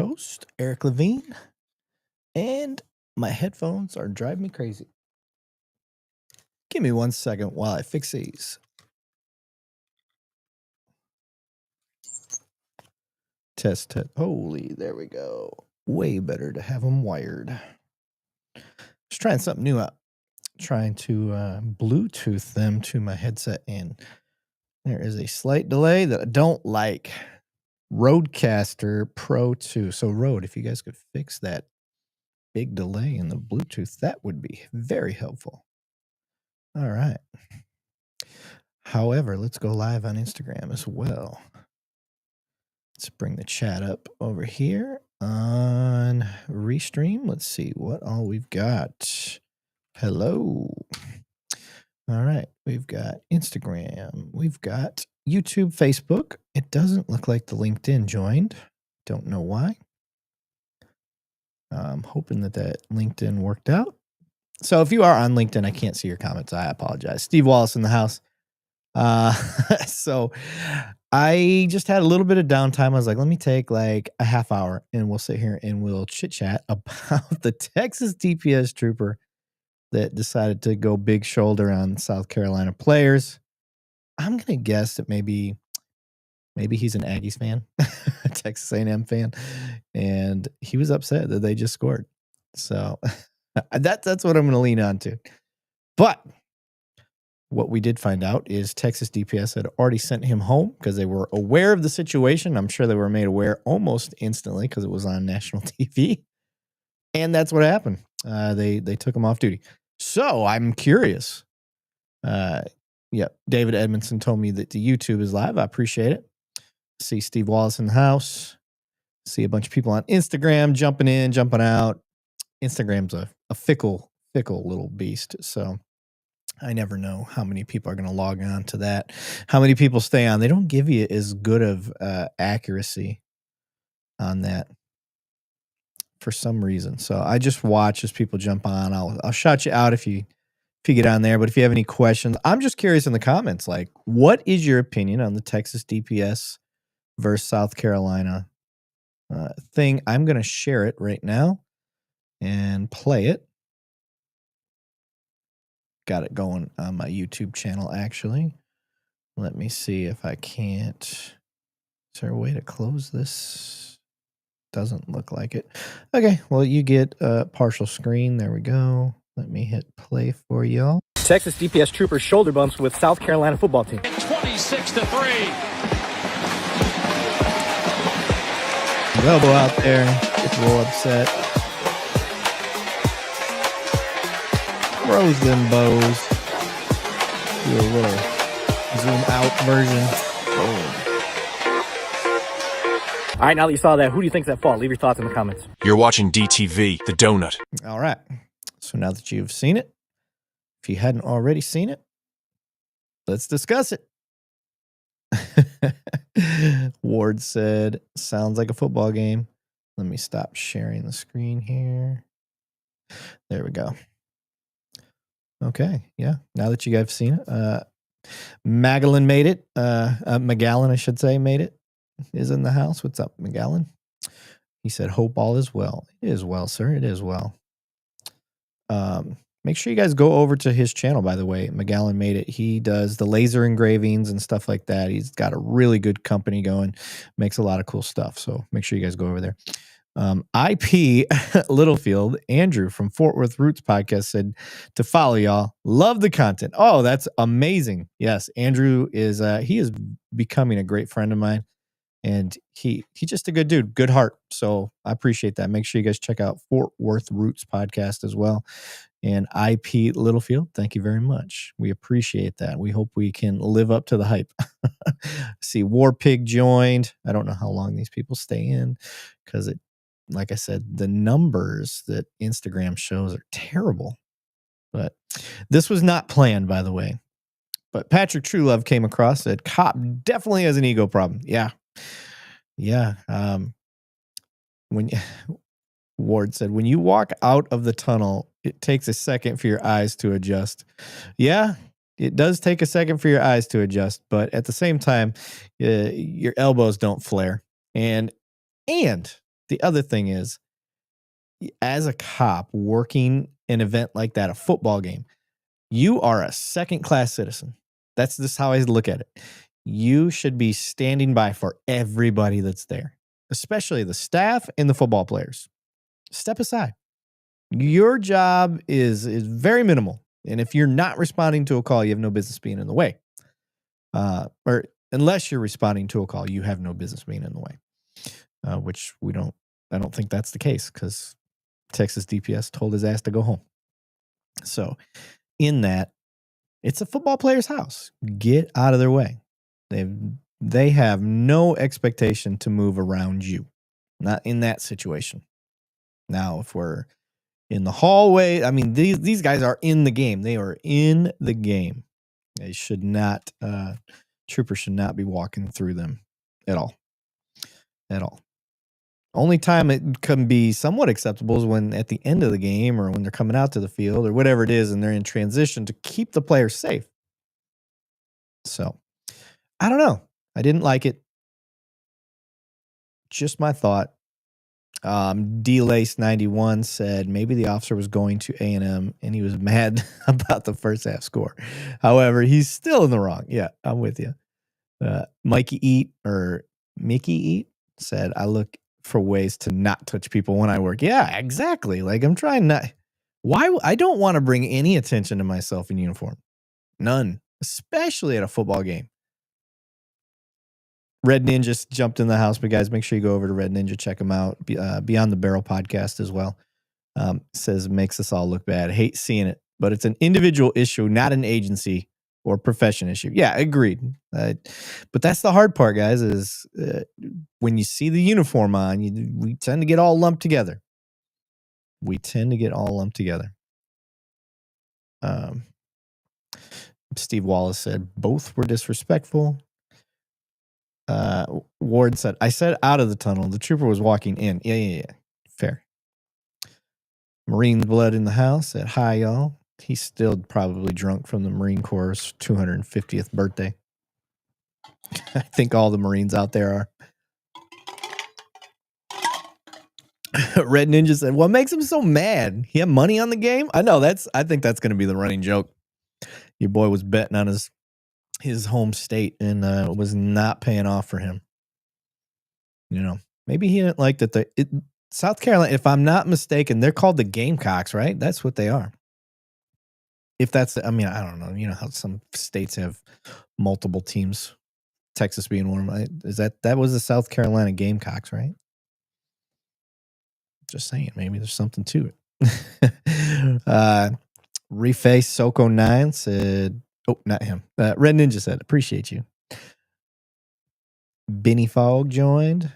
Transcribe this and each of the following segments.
host, Eric Levine, and my headphones are driving me crazy. Give me 1 second while I fix these. Test. Holy, there we go. Way better to have them wired. Just trying something new out. Trying to Bluetooth them to my headset, and there is a slight delay that I don't like. Rodecaster Pro 2. So Rode, if you guys could fix that big delay in the Bluetooth, that would be very helpful. All right. However, let's go live on Instagram as well. Let's bring the chat up over here on Restream. Let's see what all we've got. Hello. All right. We've got Instagram. We've got YouTube, Facebook. It doesn't look like the LinkedIn joined. Don't know why. I'm hoping that LinkedIn worked out. So if you are on LinkedIn, I can't see your comments. I apologize. Steve Wallace in the house. So I just had a little bit of downtime. I was like, let me take like a half hour and we'll sit here and we'll chit chat about the Texas DPS trooper that decided to go big shoulder on South Carolina players. I'm going to guess that maybe he's an Aggies fan, Texas A&M fan, and he was upset that they just scored. So that's what I'm going to lean on to. But what we did find out is Texas DPS had already sent him home because they were aware of the situation. I'm sure they were made aware almost instantly because it was on national TV. And that's what happened. They took him off duty. So I'm curious. David Edmondson told me that the YouTube is live. I appreciate it. See Steve Wallace in the house. See a bunch of people on Instagram jumping in, jumping out. Instagram's a fickle little beast. So I never know how many people are going to log on to that, how many people stay on. They don't give you as good of accuracy on that for some reason. So I just watch as people jump on. I'll shout you out if you get on there. But if you have any questions, I'm just curious in the comments, like, what is your opinion on the Texas DPS versus South Carolina thing? I'm going to share it right now and play it. Got it going on my YouTube channel, actually. Let me see if I can't. Is there a way to close this? Doesn't look like it. Okay, well, you get a partial screen. There we go. Let me hit play for y'all. Texas DPS troopers shoulder bumps with South Carolina football team. 26-3. Elbow out there. Gets a little upset. Throws them bows. Do a little zoom out version. Boom. All right, now that you saw that, who do you think's at fault? Leave your thoughts in the comments. You're watching DTV, The Donut. All right. So now that you've seen it, if you hadn't already seen it, let's discuss it. Ward said, sounds like a football game. Let me stop sharing the screen here. There we go. Okay, yeah. Now that you guys have seen it, Magellan made it. McGallan, I should say, made it. Is in the house. What's up, McGallan? He said, hope all is well. It is well, sir. It is well. Make sure you guys go over to his channel, by the way. McGallan made it. He does the laser engravings and stuff like that. He's got a really good company going. Makes a lot of cool stuff. So make sure you guys go over there. IP Littlefield, Andrew from Fort Worth Roots podcast said to follow y'all. Love the content. Oh, that's amazing. Yes, Andrew is he is becoming a great friend of mine, and he's just a good dude, good heart. So I appreciate that. Make sure you guys check out Fort Worth Roots podcast as well. And IP Littlefield, thank you very much. We appreciate that. We hope we can live up to the hype. See, War Pig joined. I don't know how long these people stay in because it, like I said, the numbers that Instagram shows are terrible. But this was not planned, by the way. But Patrick Truelove came across, said, Cop definitely has an ego problem. Yeah. When Ward said, when you walk out of the tunnel, it takes a second for your eyes to adjust. Yeah, it does take a second for your eyes to adjust. But at the same time, your elbows don't flare. And The other thing is, as a cop working an event like that, a football game, you are a second-class citizen. That's just how I look at it. You should be standing by for everybody that's there, especially the staff and the football players. Step aside. Your job is very minimal. And if you're not responding to a call, you have no business being in the way. Or unless you're responding to a call, you have no business being in the way. Which I don't think that's the case, because Texas DPS told his ass to go home. So in that, it's a football player's house. Get out of their way. They have no expectation to move around you. Not in that situation. Now, if we're in the hallway, I mean, these guys are in the game. They are in the game. They should not, troopers should not be walking through them at all. At all. Only time it can be somewhat acceptable is when at the end of the game, or when they're coming out to the field, or whatever it is, and they're in transition to keep the players safe. So, I don't know. I didn't like it. Just my thought. D-Lace91 said maybe the officer was going to A&M and he was mad about the first half score. However, he's still in the wrong. Yeah, I'm with you. Mickey Eat said, I look for ways to not touch people when I work. Yeah, exactly. Like, I'm trying not. Why? I don't want to bring any attention to myself in uniform. None. Especially at a football game. Red Ninja just jumped in the house, but guys, make sure you go over to Red Ninja, check him out. Beyond the Barrel podcast as well. Says makes us all look bad. Hate seeing it, but it's an individual issue, not an agency or profession issue. Yeah, agreed. But that's the hard part, guys, is when you see the uniform on, we tend to get all lumped together. Steve Wallace said both were disrespectful. Ward said, I said out of the tunnel. The trooper was walking in. Yeah. Fair. Marine Blood in the house said, hi, y'all. He's still probably drunk from the Marine Corps' 250th birthday. I think all the Marines out there are. Red Ninja said, what makes him so mad? He had money on the game? I know, I think that's going to be the running joke. Your boy was betting on his home state and was not paying off for him. You know, maybe he didn't like that. South Carolina, if I'm not mistaken, they're called the Gamecocks, right? That's what they are. If that's, I mean, I don't know. You know how some states have multiple teams, Texas being one of them. Is that was the South Carolina Gamecocks, right? Just saying, maybe there's something to it. Reface Soko9 said, oh, not him. Red Ninja said, appreciate you. Benny Fogg joined.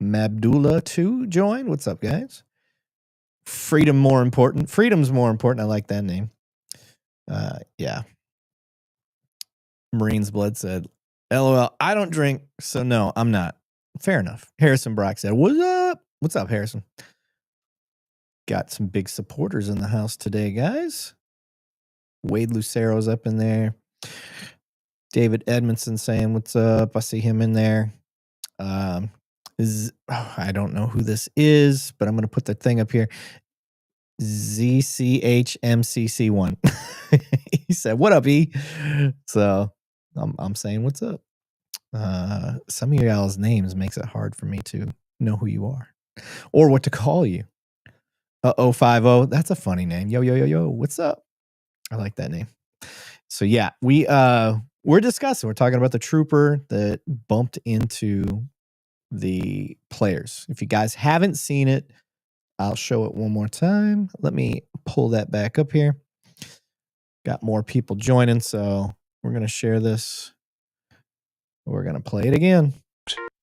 Mabdullah 2 joined. What's up, guys? Freedom's more important. I like that name. Yeah. Marine's Blood said, LOL, I don't drink, so no, I'm not. Fair enough. Harrison Brock said, what's up? What's up, Harrison? Got some big supporters in the house today, guys. Wade Lucero's up in there. David Edmondson saying, what's up? I see him in there. I don't know who this is, but I'm going to put the thing up here. ZCHMCC1. He said, what up, E? So I'm saying, what's up? Some of y'all's names makes it hard for me to know who you are or what to call you. 050. That's a funny name. Yo. What's up? I like that name. So yeah, we're discussing. We're talking about the trooper that bumped into the players. If you guys haven't seen it, I'll show it one more time. Let me pull that back up here. Got more people joining, so we're going to share this. We're going to play it again.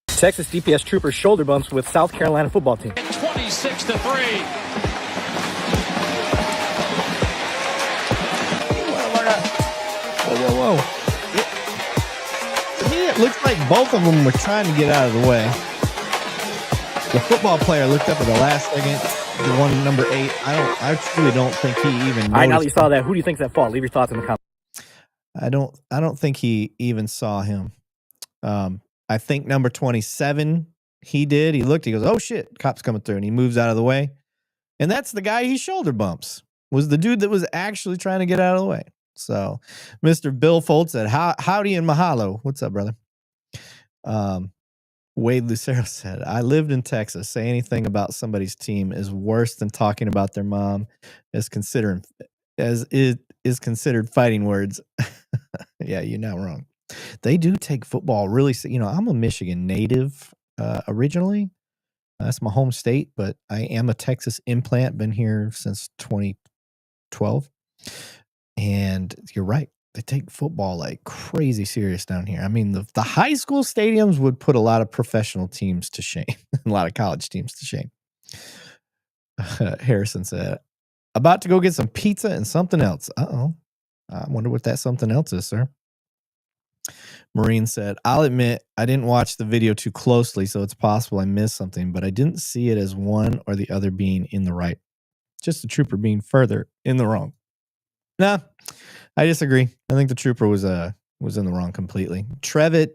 Texas DPS troopers shoulder bumps with South Carolina football team. 26-3. Whoa. To me, it looks like both of them were trying to get out of the way. The football player looked up at the last second. The one, number 8. I truly don't think he even. All right, now that you saw that, who do you think's at fault? Leave your thoughts in the comments. I don't think he even saw him. I think number 27 He did. He looked. He goes, "Oh shit, cop's coming through," and he moves out of the way. And that's the guy he shoulder bumps. Was the dude that was actually trying to get out of the way. So, Mr. Bill Foltz said, "Howdy and mahalo." What's up, brother? Wade Lucero said, "I lived in Texas. Say anything about somebody's team is worse than talking about their mom, as it is considered fighting words." Yeah, you're not wrong. They do take football really. I'm a Michigan native originally. That's my home state, but I am a Texas implant. Been here since 2012. And you're right. They take football like crazy serious down here. I mean, the high school stadiums would put a lot of professional teams to shame, a lot of college teams to shame. Harrison said, "About to go get some pizza and something else." Uh-oh. I wonder what that something else is, sir. Marine said, "I'll admit I didn't watch the video too closely, so it's possible I missed something, but I didn't see it as one or the other being in the right. Just the trooper being further in the wrong." Nah, I disagree. I think the trooper was in the wrong completely. Trev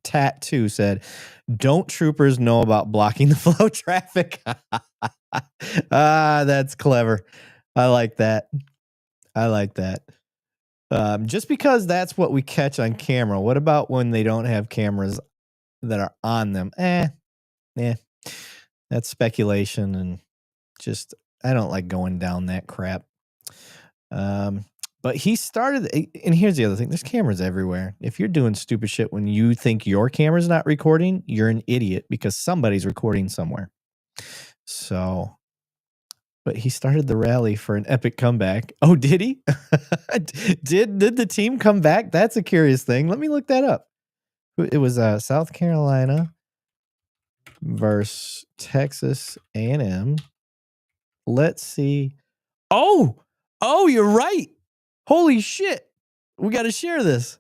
Tattoo said, "Don't troopers know about blocking the flow traffic?" That's clever. I like that. Just because that's what we catch on camera. What about when they don't have cameras that are on them? That's speculation, and just I don't like going down that crap. But he started, and here's the other thing: there's cameras everywhere. If you're doing stupid shit when you think your camera's not recording, you're an idiot because somebody's recording somewhere. So, but he started the rally for an epic comeback. Oh, did he? Did the team come back? That's a curious thing. Let me look that up. It was South Carolina versus Texas A&M. Let's see. Oh, you're right. Holy shit. We got to share this.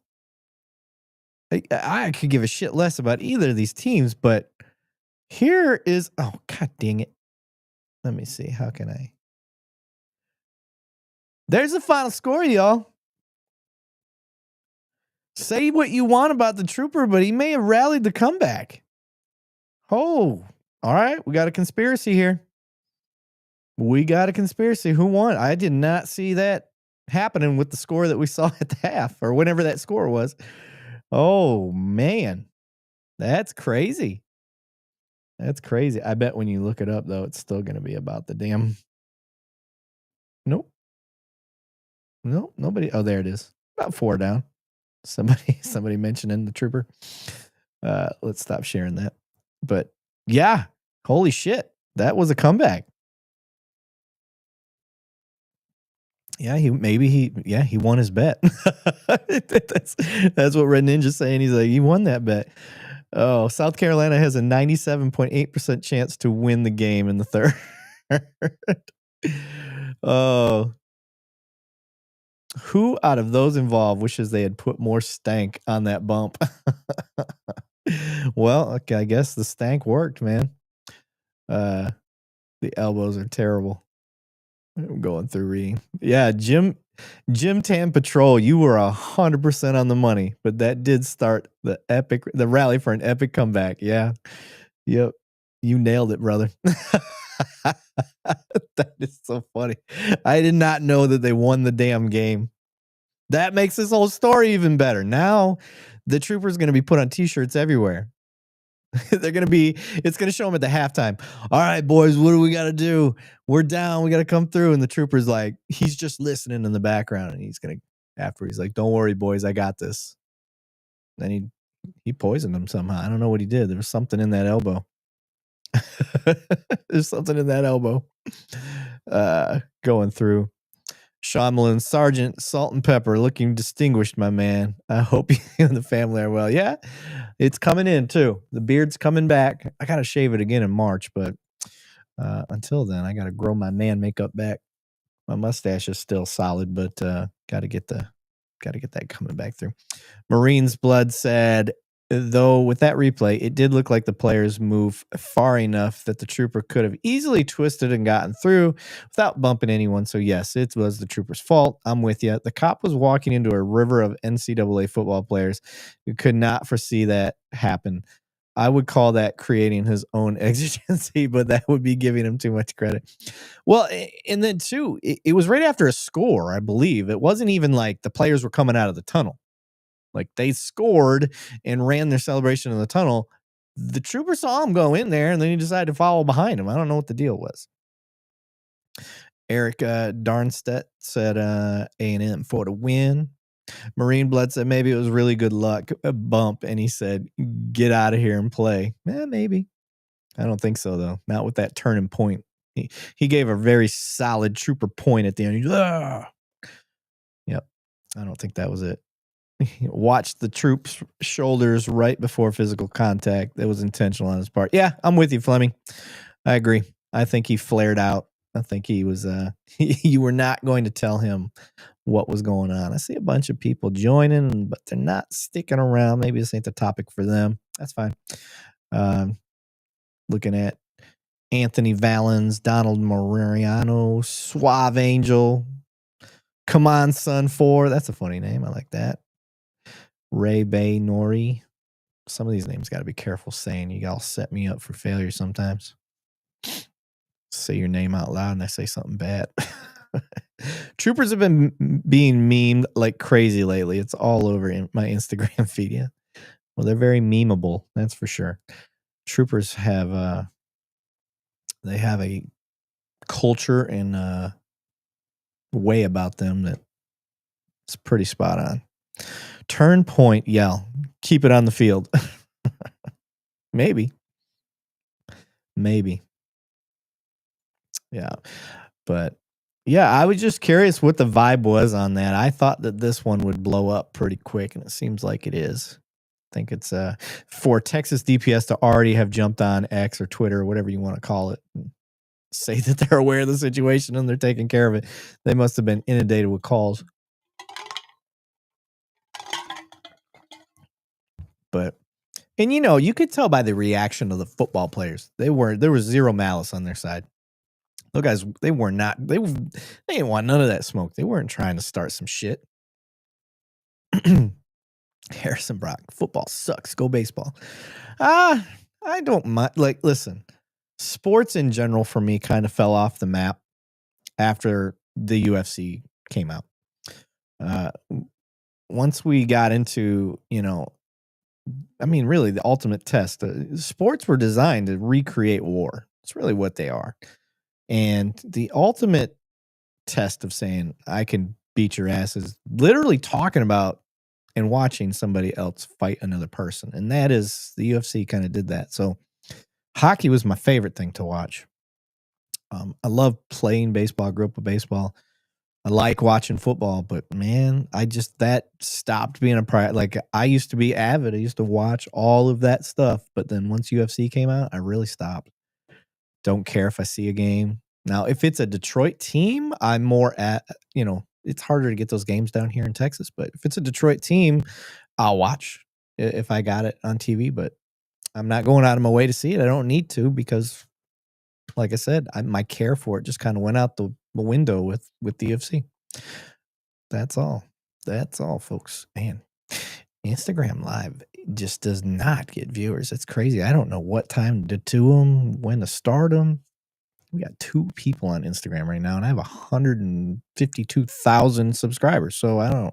I could give a shit less about either of these teams, but here is, oh, god dang it. Let me see. How can I? There's the final score, y'all. Say what you want about the trooper, but he may have rallied the comeback. Oh, all right. We got a conspiracy here. Who won? I did not see that happening with the score that we saw at the half or whenever that score was. Oh, man. That's crazy. I bet when you look it up, though, it's still going to be about the damn. Nope. Nobody. Oh, there it is. About 4 down. Somebody mentioning the trooper. Let's stop sharing that. But yeah, holy shit. That was a comeback. Yeah, he won his bet. That's what Red Ninja's saying. He's like, he won that bet. Oh, South Carolina has a 97.8% chance to win the game in the third. Oh. Who out of those involved wishes they had put more stank on that bump? Well, okay, I guess the stank worked, man. The elbows are terrible. I'm going through reading. Yeah, Jim Tam Patrol, you were 100% on the money, but that did start the rally for an epic comeback. Yeah. Yep. You nailed it, brother. That is so funny. I did not know that they won the damn game. That makes this whole story even better. Now the trooper's going to be put on t-shirts everywhere. It's going to show them at the halftime. All right, boys, what do we got to do? We're down. We got to come through. And the trooper's like, he's just listening in the background. And he's like, don't worry, boys, I got this. Then he poisoned them somehow. I don't know what he did. There was something in that elbow. There's something in that elbow. Going through. Sean Malone, Sergeant Salt and Pepper, looking distinguished, my man. I hope you and the family are well. Yeah, it's coming in too. The beard's coming back. I gotta shave it again in March, but until then, I gotta grow my man makeup back. My mustache is still solid, but gotta get that coming back through. Marine's Blood said, though with that replay, it did look like the players moved far enough that the trooper could have easily twisted and gotten through without bumping anyone. So yes, it was the trooper's fault. I'm with you. The cop was walking into a river of NCAA football players who could not foresee that happen. I would call that creating his own exigency, but that would be giving him too much credit. Well, and then too, it was right after a score, I believe. It wasn't even like the players were coming out of the tunnel. Like they scored and ran their celebration in the tunnel. The trooper saw him go in there, and then he decided to follow behind him. I don't know what the deal was. Eric Darnstedt said A&M for the win. Marine Blood said maybe it was really good luck, a bump, and he said, get out of here and play. Maybe. I don't think so, though. Not with that turning point. He gave a very solid trooper point at the end. Yep. I don't think that was it. Watched the troop's shoulders right before physical contact. That was intentional on his part. Yeah, I'm with you, Fleming. I agree. I think he flared out. I think he was you were not going to tell him what was going on. I see a bunch of people joining, but they're not sticking around. Maybe this ain't the topic for them. That's fine. Looking at Anthony Valens, Donald Moriano, Suave Angel, Come On Son 4. That's a funny name. I like that. Ray Bay Nori. Some of these names got to be careful saying. You all set me up for failure sometimes. Say your name out loud and I say something bad. Troopers have been being memed like crazy lately. It's all over in my Instagram feed. Yeah. Well, they're very memeable. That's for sure. Troopers have they have a culture and way about them that it's pretty spot on. Turn, point, yell. Keep it on the field. Maybe. Yeah. But yeah, I was just curious what the vibe was on that. I thought that this one would blow up pretty quick, and it seems like it is. I think it's for Texas DPS to already have jumped on X or Twitter or whatever you want to call it and say that they're aware of the situation and they're taking care of it. They must have been inundated with calls. But and you could tell by the reaction of the football players. There was zero malice on their side. Look, guys, they didn't want none of that smoke. They weren't trying to start some shit. Harrison Brock, football sucks. Go baseball. I don't mind. Like, listen, sports in general for me kind of fell off the map after the UFC came out. Once we got into, really the ultimate test, sports were designed to recreate war. It's really what they are. And the ultimate test of saying, I can beat your ass is literally talking about and watching somebody else fight another person. And that is, the UFC kind of did that. So hockey was my favorite thing to watch. I love playing baseball. I grew up with baseball. I like watching football, but man, that stopped being a priority. Like, I used to be avid. I used to watch all of that stuff. But then once UFC came out, I really stopped. Don't care if I see a game. Now, if it's a Detroit team, I'm more it's harder to get those games down here in Texas. But if it's a Detroit team, I'll watch if I got it on TV. But I'm not going out of my way to see it. I don't need to because, like I said, my care for it just kind of went out the window with the UFC. That's all. That's all, folks. Man, Instagram Live just does not get viewers. It's crazy. I don't know what time to do them, when to start them. We got 2 people on Instagram right now, and I have 152,000 subscribers. So I don't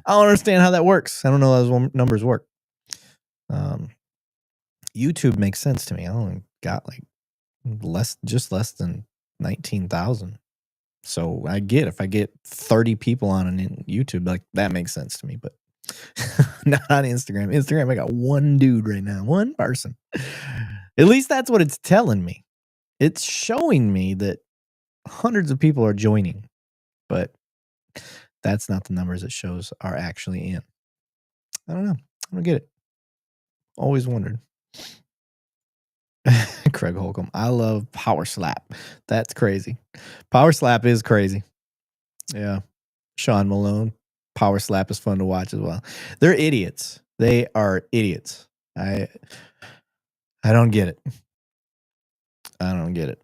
understand how that works. I don't know how those numbers work. YouTube makes sense to me. I only got like less than 19,000. So I get, if I get 30 people on YouTube, like, that makes sense to me, but not on Instagram. Instagram, I got one dude right now, one person. At least that's what it's telling me. It's showing me that hundreds of people are joining, but that's not the numbers it shows are actually in. I don't know. I don't get it. Always wondered. Craig Holcomb. I love Power Slap. That's crazy. Power Slap is crazy. Yeah. Sean Malone. Power Slap is fun to watch as well. They're idiots. They are idiots. I don't get it. I don't get it.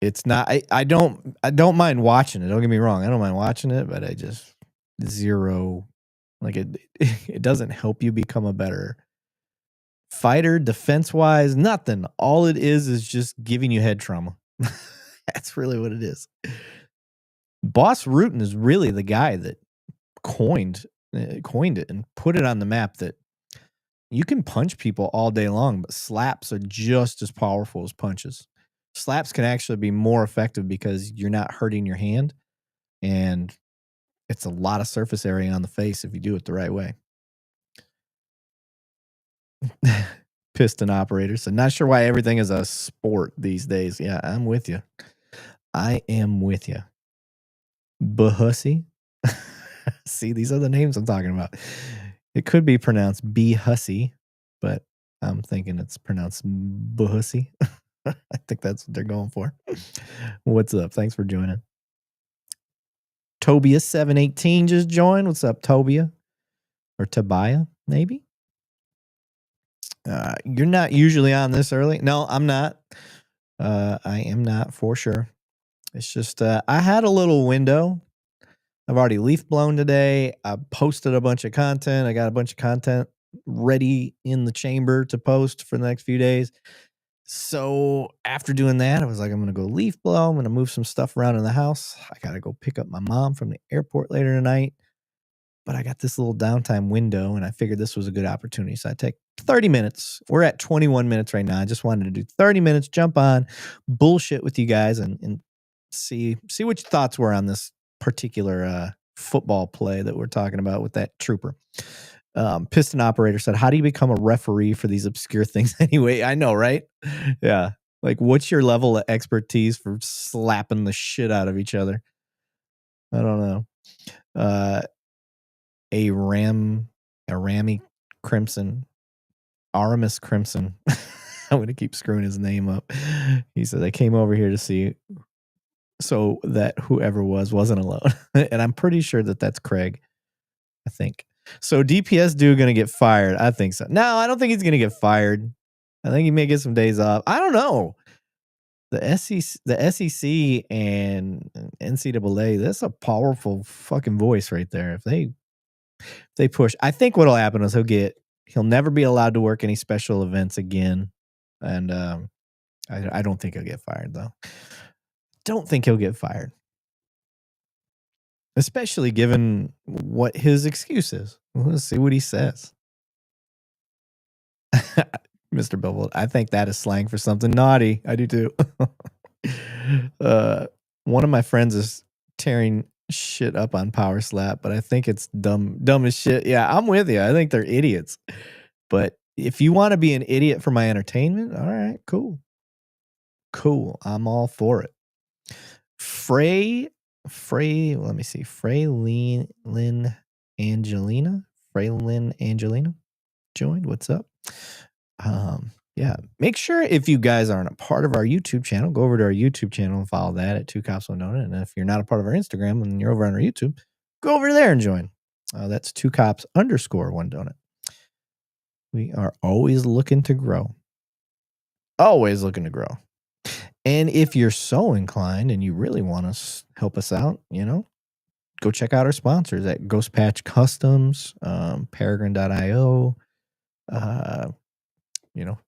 It's not. I don't mind watching it. Don't get me wrong. I don't mind watching it, but I just zero. Like, it doesn't help you become a better Fighter, defense-wise, nothing. All it is just giving you head trauma. That's really what it is. Boss Rutan is really the guy that coined it and put it on the map that you can punch people all day long, but slaps are just as powerful as punches. Slaps can actually be more effective because you're not hurting your hand, and it's a lot of surface area on the face if you do it the right way. Piston operator. So not sure why everything is a sport these days. Yeah, I'm with you. I am with you. Bahussy. See, these are the names I'm talking about. It could be pronounced B-Hussy, but I'm thinking it's pronounced Bahussy. I think that's what they're going for. What's up? Thanks for joining. Tobias718 just joined. What's up, Tobia? Or Tobiah, maybe? You're not usually on this early. No, I'm not. I am not for sure. It's just I had a little window. I've already leaf blown today. I posted a bunch of content. I got a bunch of content ready in the chamber to post for the next few days. So after doing that, I was like, I'm going to go leaf blow. I'm going to move some stuff around in the house. I got to go pick up my mom from the airport later tonight. But I got this little downtime window, and I figured this was a good opportunity. So I take 30 minutes. We're at 21 minutes right now. I just wanted to do 30 minutes, jump on, bullshit with you guys, and see what your thoughts were on this particular football play that we're talking about with that trooper. Piston operator said, how do you become a referee for these obscure things anyway? I know, right? Yeah. Like, what's your level of expertise for slapping the shit out of each other? I don't know. Arami Crimson. Aramis Crimson. I'm going to keep screwing his name up. He said, I came over here to see so that whoever wasn't alone. And I'm pretty sure that that's Craig, I think. So DPS dude going to get fired? I think so. No, I don't think he's going to get fired. I think he may get some days off. I don't know. The SEC and NCAA, that's a powerful fucking voice right there. If they push, I think what'll happen is he'll never be allowed to work any special events again. And I don't think he'll get fired though. Don't think he'll get fired. Especially given what his excuse is. Let's see what he says. Mr. Billboard, I think that is slang for something naughty. I do too. One of my friends is tearing shit up on Power Slap, but I think it's dumb as shit. Yeah, I'm with you. I think they're idiots. But if you want to be an idiot for my entertainment, all right, cool. I'm all for it. Frey, let me see. Fraylyn Angelina joined. What's up? Yeah. Make sure if you guys aren't a part of our YouTube channel, go over to our YouTube channel and follow that at 2 Cops 1 Donut. And if you're not a part of our Instagram and you're over on our YouTube, go over there and join. That's 2 Cops _ 1 Donut. We are always looking to grow. Always looking to grow. And if you're so inclined and you really want to help us out, go check out our sponsors at Ghost Patch Customs, Peregrine.io,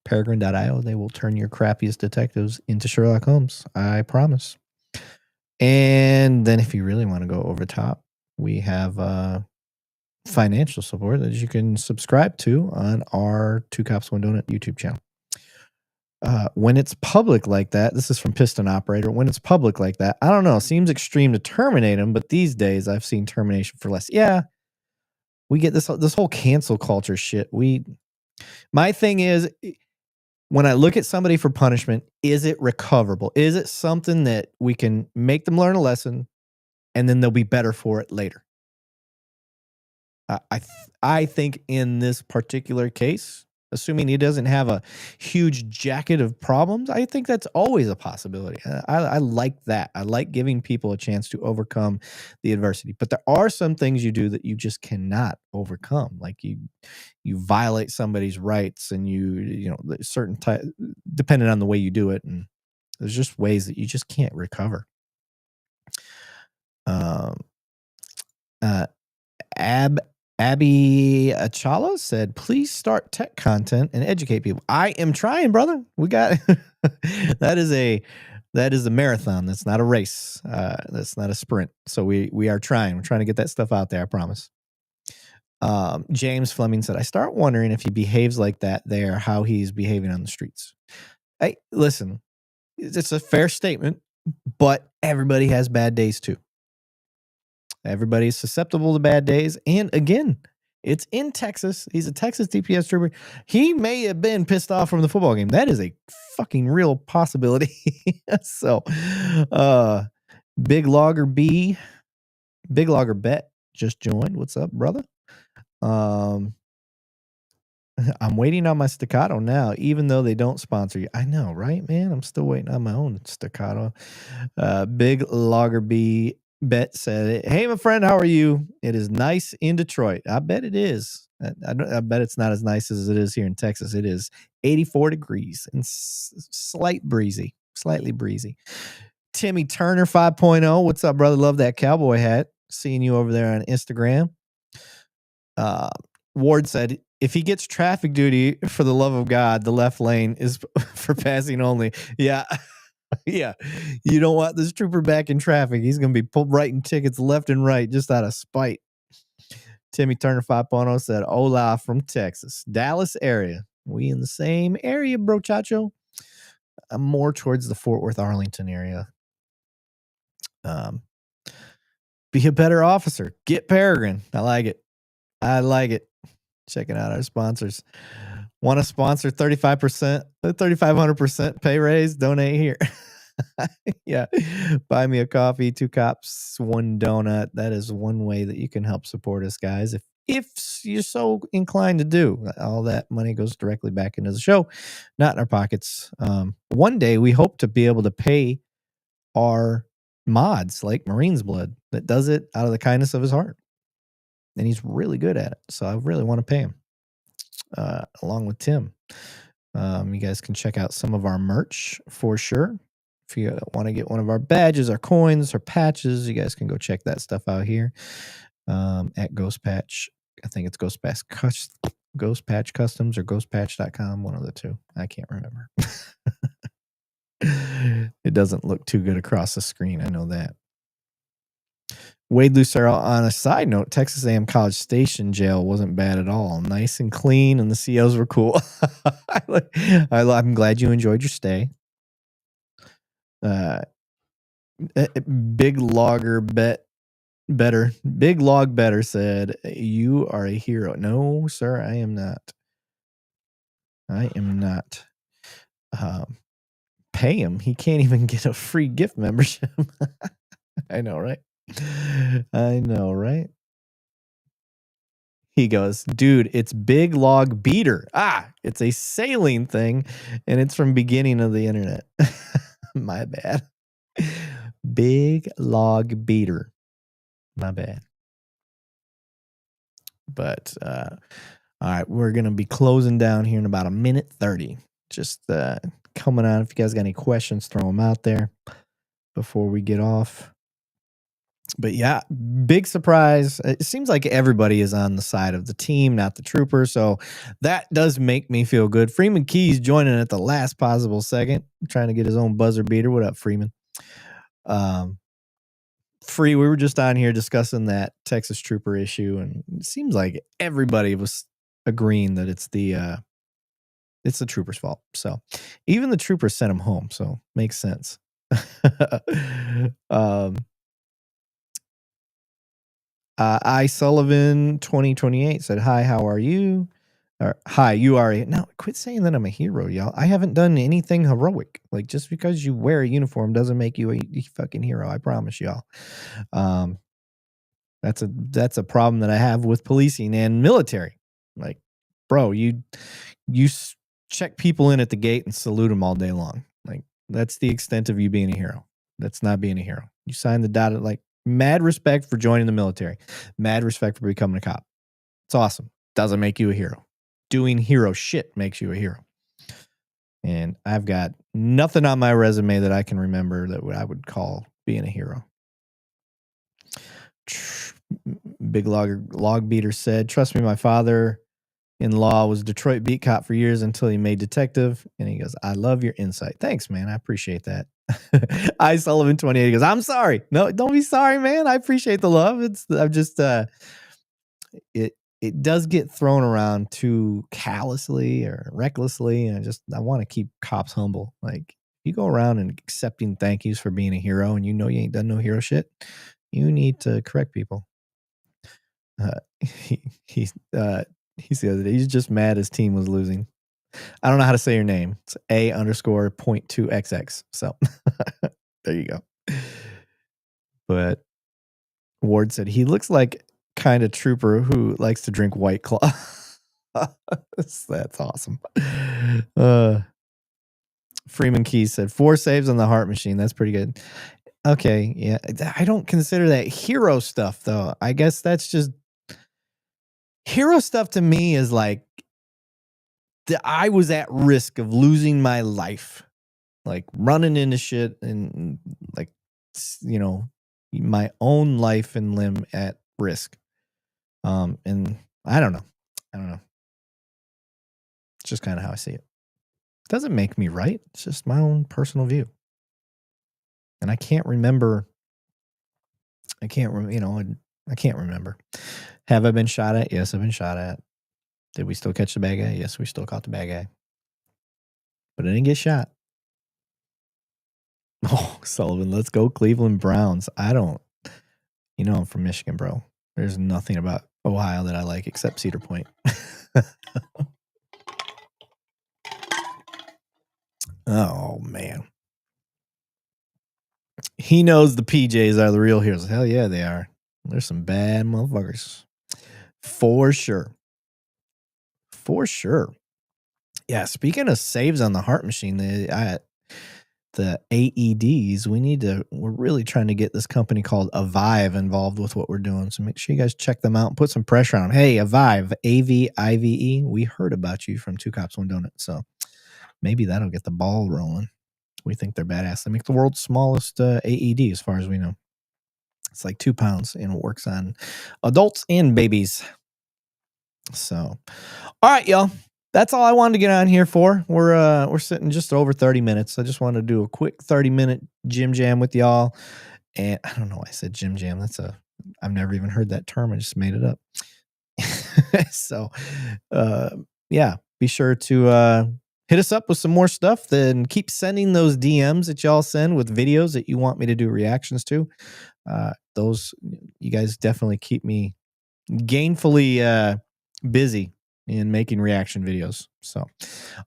Peregrine.io. They will turn your crappiest detectives into Sherlock Holmes. I promise. And then if you really want to go over top, we have financial support that you can subscribe to on our 2 Cops 1 Donut YouTube channel. When it's public like that, this is from Piston Operator. When it's public like that, I don't know. Seems extreme to terminate them, but these days I've seen termination for less. Yeah, we get this whole cancel culture shit. My thing is, when I look at somebody for punishment, is it recoverable? Is it something that we can make them learn a lesson, and then they'll be better for it later? I think in this particular case, assuming he doesn't have a huge jacket of problems, I think that's always a possibility. I like that. I like giving people a chance to overcome the adversity. But there are some things you do that you just cannot overcome. Like you violate somebody's rights, and certain type, depending on the way you do it, and there's just ways that you just can't recover. Abby Achala said, please start tech content and educate people. I am trying, brother. We got that is a marathon. That's not a race. That's not a sprint. So we are trying. We're trying to get that stuff out there, I promise. James Fleming said, I start wondering if he behaves like that there, how he's behaving on the streets. Hey, listen, it's a fair statement, but everybody has bad days too. Everybody's susceptible to bad days. And again, it's in Texas. He's a Texas DPS trooper. He may have been pissed off from the football game. That is a fucking real possibility. So, Big Logger Bet just joined. What's up, brother? I'm waiting on my staccato now, even though they don't sponsor you. I know, right, man? I'm still waiting on my own staccato. Big Logger Bet said, hey, my friend, how are you? It is nice in Detroit. I bet it is. I bet it's not as nice as it is here in Texas. It is 84 degrees and slightly breezy. Timmy Turner 5.0. What's up, brother? Love that cowboy hat. Seeing you over there on Instagram. Ward said, if he gets traffic duty, for the love of God, the left lane is for passing only. Yeah. Yeah. You don't want this trooper back in traffic. He's going to be writing tickets left and right just out of spite. Timmy Turner 5.0 said, hola from Texas. Dallas area. We in the same area, bro, chacho. I'm more towards the Fort Worth, Arlington area. Be a better officer. Get Peregrine. I like it. Checking out our sponsors. Want to sponsor 35%, 3,500% pay raise? Donate here. Yeah. Buy me a coffee, 2 cups, 1 donut. That is one way that you can help support us, guys. If you're so inclined to do, all that money goes directly back into the show, not in our pockets. One day we hope to be able to pay our mods like Marine's Blood that does it out of the kindness of his heart. And he's really good at it. So I really want to pay him along with Tim. You guys can check out some of our merch for sure. If you want to get one of our badges, our coins, our patches, you guys can go check that stuff out here at Ghost Patch. I think it's Ghost Patch Customs or ghostpatch.com, one of the two. I can't remember. It doesn't look too good across the screen. I know that. Wade Lucero, on a side note, Texas A&M College Station jail wasn't bad at all. Nice and clean, and the COs were cool. I'm glad you enjoyed your stay. Big Log Better said, you are a hero. No, sir, I am not. Pay him. He can't even get a free gift membership. I know, right? He goes, dude, it's Big Log Beater. It's a sailing thing, and it's from beginning of the internet. My bad. Big Log Beater. My bad. But, all right, we're going to be closing down here in about 1:30. Just coming on. If you guys got any questions, throw them out there before we get off. But yeah, big surprise. It seems like everybody is on the side of the team, not the trooper. So that does make me feel good. Freeman Keys joining at the last possible second, trying to get his own buzzer beater. What up, Freeman? We were just on here discussing that Texas trooper issue, and it seems like everybody was agreeing that it's the trooper's fault. So even the troopers sent him home. So makes sense. I Sullivan 2028 said, hi, how are you? Or, hi, you are a... Now, quit saying that I'm a hero, y'all. I haven't done anything heroic. Like, just because you wear a uniform doesn't make you a fucking hero. I promise y'all. That's a problem that I have with policing and military. Like, bro, you check people in at the gate and salute them all day long. Like, that's the extent of you being a hero. That's not being a hero. You sign the dotted, like, mad respect for joining the military. Mad respect for becoming a cop. It's awesome. Doesn't make you a hero. Doing hero shit makes you a hero. And I've got nothing on my resume that I can remember that I would call being a hero. Big Log Beater said, trust me, my father-in-law was a Detroit beat cop for years until he made detective. And he goes, I love your insight. Thanks, man. I appreciate that. I Sullivan 28 goes, I'm sorry. No, don't be sorry, man. I appreciate the love. I'm just it does get thrown around too callously or recklessly, and I want to keep cops humble. Like, you go around and accepting thank yous for being a hero and you know you ain't done no hero shit, you need to correct people. He's the other day, he's just mad his team was losing. I don't know how to say your name. It's A_.2XX. So there you go. But Ward said he looks like kind of trooper who likes to drink White Claw. That's awesome. Freeman Keys said 4 saves on the Heart Machine. That's pretty good. Okay, yeah. I don't consider that hero stuff, though. I guess that's just hero stuff to me is like I was at risk of losing my life, like running into shit and like, you know, my own life and limb at risk. And I don't know. It's just kind of how I see it. It doesn't make me right. It's just my own personal view. And I can't remember. I can't remember. Have I been shot at? Yes, I've been shot at. Did we still catch the bad guy? Yes, we still caught the bad guy. But I didn't get shot. Oh, Sullivan, let's go Cleveland Browns. I'm from Michigan, bro. There's nothing about Ohio that I like except Cedar Point. Oh, man. He knows the PJs are the real heroes. Hell yeah, they are. There's some bad motherfuckers. For sure. Yeah, speaking of saves on the Heart Machine, the AEDs, we're really trying to get this company called Avive involved with what we're doing. So make sure you guys check them out and put some pressure on them. Hey, Avive, AVIVE, we heard about you from Two Cops, One Donut. So maybe that'll get the ball rolling. We think they're badass. They make the world's smallest AED as far as we know. It's like 2 pounds and it works on adults and babies. So, all right, y'all. That's all I wanted to get on here for. We're sitting just over 30 minutes. I just wanted to do a quick 30-minute Jim Jam with y'all. And I don't know why I said Jim Jam. I've never even heard that term. I just made it up. So, yeah, be sure to hit us up with some more stuff. Then keep sending those DMs that y'all send with videos that you want me to do reactions to. Those, you guys definitely keep me gainfully busy in making reaction videos. So,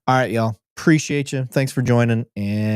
all right, y'all. Appreciate you. Thanks for joining. And